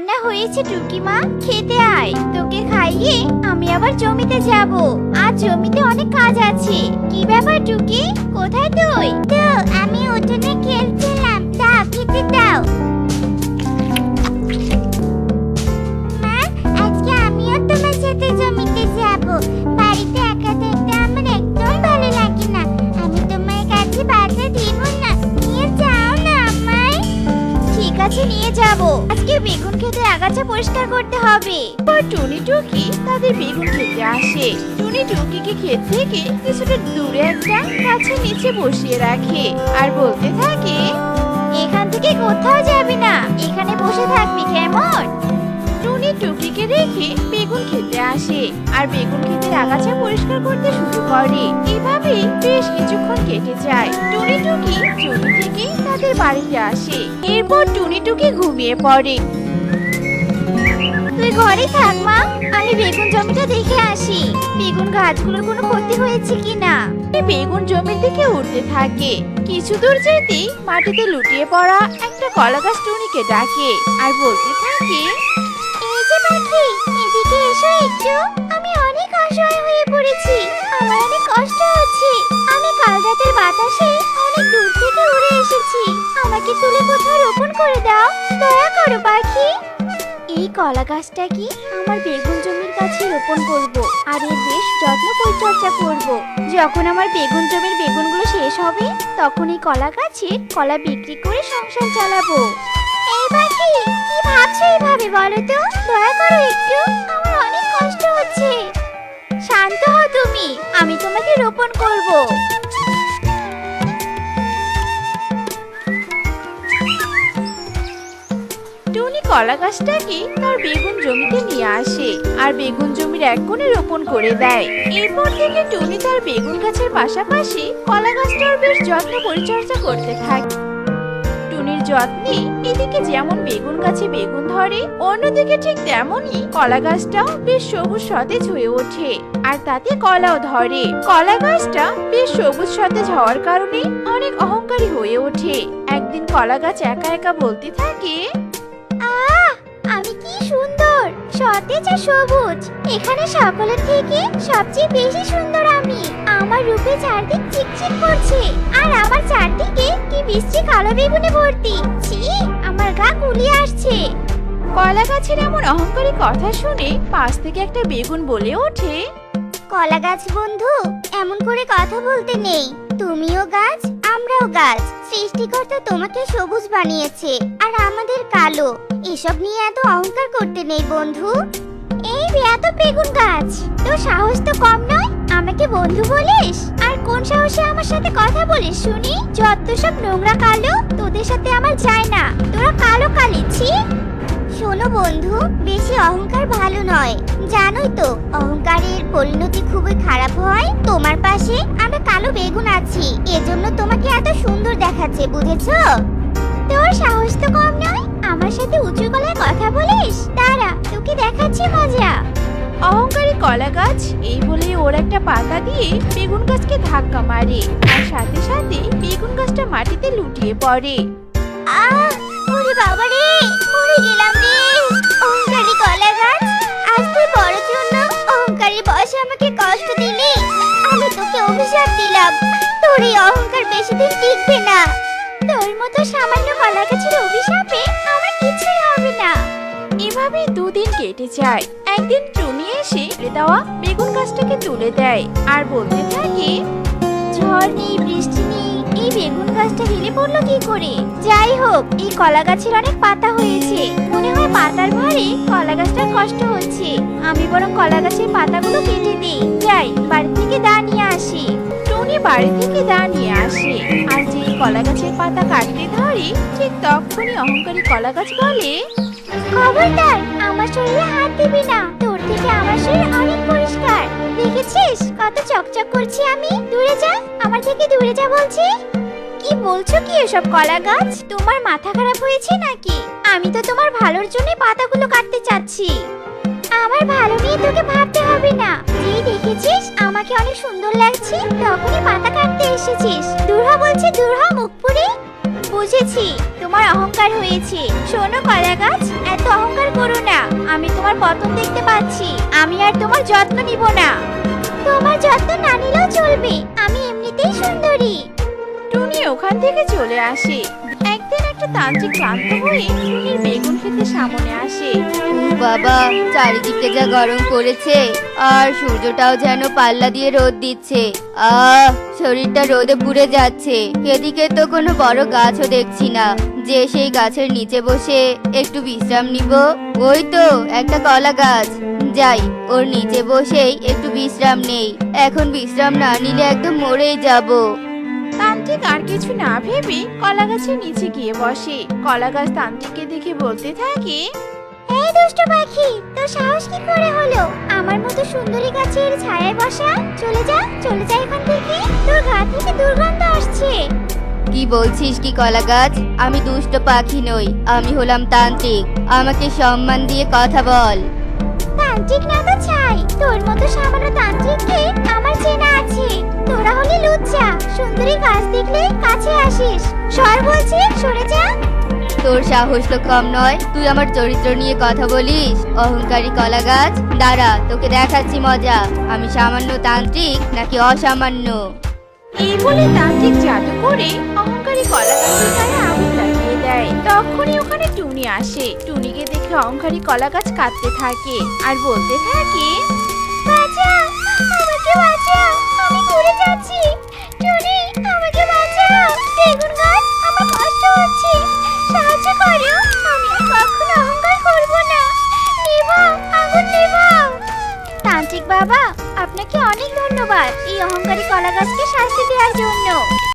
রান্না হয়েছে টুকিমা, খেতে আয়। তোকে খাইয়ে আমি আবার জমিতে যাব। আজ জমিতে অনেক কাজ আছে। কি ব্যাপার টুকি, কোথায় তুই? তো আমি উঠোনে খেলছিলাম, দাও খেতে দাও। মা, আজকে আমিও তোমার সাথে জমিতে যাব। বাড়িতে একা থাকতে আমার একদম ভালো লাগে না। আমি তোমার কাছে বাধা দিব না, নিয়ে যাও না আমায়। ঠিক আছে, নিয়ে যাব। আজকে বেগুন খেতে আগাছা পরিষ্কার করতে হবে। টুনি টুকি তাদের বেগুন খেতে আসে। টুনি টুকিকে ক্ষেত থেকে কিছুটা দূরে একটা গাছের নিচে বসিয়ে রাখে আর বলতে থাকে, এখান থেকে কোথাও যাবি না, এখানে বসে থাকবি কেমন? টুনি টুকিকে রেখে বেগুন খেতে আসে আর বেগুন ক্ষেতের আগাছা পরিষ্কার করতে শুরু করে। এভাবে বেশ কিছুক্ষণ কেটে যায়। টুনি টুকি জমি থেকে তাদের বাড়িতে আসে। এরপর টুনি টুকি ঘুমিয়ে পড়ে। তুই ঘরে থাক মা, আমি বেগুন জমিটা দেখে আসি। বেগুন গাছগুলোর কোনো ক্ষতি হয়েছে কিনা। বেগুন জমির দিকে উঠতে থাকে। কিছু দূর যেতেই মাটিতে লুটিয়ে পড়া একটা কলা গাছ টুনিকে ডাকে আর বলতে থাকে, এই যে পাখি, এদিকে এসো একটু। আমি অনেক অসহায় হয়ে পড়েছি, আমার অনেক কষ্ট হচ্ছে। আমি কাল রাতের বাতাসে অনেক দূর থেকে উড়ে এসেছি। আমাকে তুলে কোথাও রোপণ করে দাও, দয়া করো পাখি। এই কলা গাছটা কি আমার বেগুন জমির কাছে রোপণ করব আর এর বেশ যত্ন পরিচর্যা করব। যখন আমার বেগুন জমির বেগুনগুলো শেষ হবে তখন এই কলা গাছের কলা বিক্রি করে সংসার চালাবো। এই পাখি, কি ভাবছো এইভাবে বলো তো? দয়া করো একটু, আমার অনেক কষ্ট হচ্ছে। শান্ত হও তুমি, আমি তোমাকে রোপণ করব। টুনি কলা গাছটাকে তার বেগুন জমিতে নিয়ে আসে আর বেগুন জমির এক কোণে রোপণ করে দেয়। এরপর থেকে টুনি তার বেগুন গাছের পাশাপাশি কলা গাছটার বেশ যত্ন পরিচর্যা করতে থাকে। টুনির যত্নে এদিকে যেমন বেগুন গাছে বেগুন ধরে, অন্যদিকে ঠিক তেমনই কলা গাছটাও বেশ সবুজ সতেজ হয়ে ওঠে আর তাতে কলাও ধরে। কলা গাছটা বেশ সবুজ সতেজ হওয়ার কারণে অনেক অহংকারী হয়ে ওঠে। একদিন কলা গাছ একা একা বলতে থাকে, আমি কি সুন্দর, সতেজ আর সবুজ। এখানে সকলের থেকে সবচেয়ে বেশি সুন্দর আমি। আমার রূপে চারদিক চিকচিক করছে আর আমার চারদিকে কি বিশ্রী কালো বেগুনে ভর্তি। ছি, আমার গা গুলিয়ে আসছে। কলা গাছের এমন অহংকারী কথা শুনে পাশ থেকে একটা বেগুন বলে ওঠে, কলা গাছ বন্ধু, এমন করে কথা বলতে নেই। তুমিও গাছ, আমরাও গাছ। সৃষ্টিকর্তা তোমাকে সবুজ বানিয়েছে আর আমাদের কালো। এসব নিয়ে এত অহংকার করতে নেই বন্ধু। এই বেয়াদব বেগুন গাছ, তোর সাহস তো কম নয়, আমাকে বন্ধু বলিস? আর কোন সাহসে আমার সাথে কথা বলিস শুনি? যত সব নোংরা কালো, তোদের সাথে আমার যায় না। তোরা কালো কালিছি। শোনো বন্ধু, বেশি অহংকার ভালো নয়। জানোই তো অহংকারের পরিণতি খুবই খারাপ হয়। তোমার পাশে আমরা কালো বেগুন আছি, এজন্য তোমাকে এত সুন্দর দেখাচ্ছে, বুঝেছো? তোর সাহস তো কম নয়, আমার সাথে উঁচু গলায় কথা বলিস? দাঁড়া, তোকে দেখাচ্ছি মজা। অহংকারী কলা গাছ এই বলে ওর একটা পাতা দিয়ে বেগুন গাছকে ধাক্কা মারে আর সাথে সাথে বেগুন গাছটা মাটিতে লুটিয়ে পড়ে। আহ, ওরে বাবা রে, মরে গেলাম রে। অহংকারী কলা গাছ, আজ তুই বড় জন্য অহংকারী বসে আমাকে কষ্ট দিলি। আমি তোকে অভিশাপ দিলাম, তোর এই অহংকার বেশি দিন টিকবে না। তোর মতো সামান্য কলা গাছের অভিশাপে আমার কিছুই হবে না। এভাবে দুদিন কেটে যায়। একদিন টুনি এসে দেওয়া বেগুন গাছটাকে তুলে দেয় আর বলতে থাকে, ঝড় নেই, বৃষ্টি নেই, এই বেগুন গাছটা হেলে পড়লো কি করে? যাই হোক, এই কলা গাছের অনেক পাতা হয়েছে, মনে হয় পাতার ভারে কলা গাছটার কষ্ট হচ্ছে। আমি বরং কলা গাছের পাতাগুলো কেটে দিই। যাই, বাড়ি থেকে দা নিয়ে আসি। টুনি বাড়ি থেকে দা নিয়ে আসে আর যে কলা গাছের পাতা কাটতে ধরে ঠিক তখনই অহংকারী কলা গাছ বলে, খবরদার, আমার শরীরে হাত দিবি না। তোর থেকে আমার শরীর অনেক পরিষ্কার। দেখেছিস কত চকচক করছি আমি? দূরে যা, আমার থেকে দূরে যা বলছি। কি বলছো কি এসব কলা গাছ? তোমার মাথা খারাপ হয়েছে নাকি? আমি তো তোমার ভালোর জন্য পাতাগুলো কাটতে চাচ্ছি। আমার ভালো নিয়ে তোকে ভাবতে হবে না। যেই দেখেছিস আমাকে অনেক সুন্দর লাগছে তখনই পাতা কাটতে এসেছিস। দূর হ বলছি, দূর হ মুখ পুরি। বুঝেছি, তোমার অহংকার হয়েছে। শোনো কলা গাছ, এত অহংকার আমি তোমার পতন দেখতে পাচ্ছি। আমি আর তোমার যত্ন নিব না। তোমার যত্ন না নিলেও চলবে, আমি এমনিতেই সুন্দরী। টুনি ওখান থেকে চলে আসে। একদিন একটা তান্ত্রিক ক্লান্ত হয়ে টুনির বেগুন খেতে সামনে আসে। বাবা, চারিদিকে যা গরম পড়েছে, আর সূর্যটাও যেন পাল্লা দিয়ে রোদ দিচ্ছে। শরীরটা রোদে পুড়ে যাচ্ছে। এদিকে তো কোনো বড় গাছও দেখছি না যে সেই গাছের নিচে বসে একটু বিশ্রাম নিব। ওই তো একটা কলা গাছ, যাই ওর নিচে বসেই একটু বিশ্রাম নেই। এখন বিশ্রাম না নিলে একদম মরেই যাব। তান্ত্রিক আর কিছু না ভেবে কলা গাছের নিচে গিয়ে বসে। কলা গাছ তান্ত্রিককে দেখে বলতে থাকে, এই দুষ্ট পাখি, তোর সাহস কি করে হলো আমার মতো সুন্দরী গাছের ছায়ায় বসা? চলে যা, চলে যা এখান থেকে। তোর গা থেকে দুর্গন্ধ আসছে। কি বলছিস কি কলা গাছ? আমি দুষ্ট পাখি নই, আমি হলাম তান্ত্রিক। আমাকে সম্মান দিয়ে কথা বল। তান্ত্রিক না তো ছাই, তোর মতো সামান্য তান্ত্রিককে আমার চেনা আছে। তোরা হলি লুচ্চা, সুন্দরী গাছ দেখলে কাছে আসিস। সর বলছি, সরে যা। তোর সাহস তো কম নয়, তুই আমার চরিত্র নিয়ে কথা বলিস? অহংকারী কলা গাছ, দাঁড়া, তোকে দেখাচ্ছি মজা। আমি সামান্য তান্ত্রিক নাকি অসামান্য। এই বলে তান্ত্রিক জাদু করে অহংকারী কলা গাছের গায়ে আগুন লাগিয়ে দেয়। তখনই ওখানে টুনি আসে। টুনিকে দেখে অহংকারী কলা গাছ কাঁদতে থাকে আর বলতে থাকে, বাঁচাও, আমাকে বাঁচাও, আমি মরে যাচ্ছি। টুনি, আমাকে বাঁচাও। বেগুন গাছ, আমার কষ্ট হচ্ছে, সাহায্য করো। আমি আর কখনো অহংকার করব না। নিভাও, আগুন নিভাও। তান্ত্রিক বাবা, আপনাকে অনেক ধন্যবাদ এই অহংকারী কলা গাছকে শাস্তি দেওয়ার জন্য।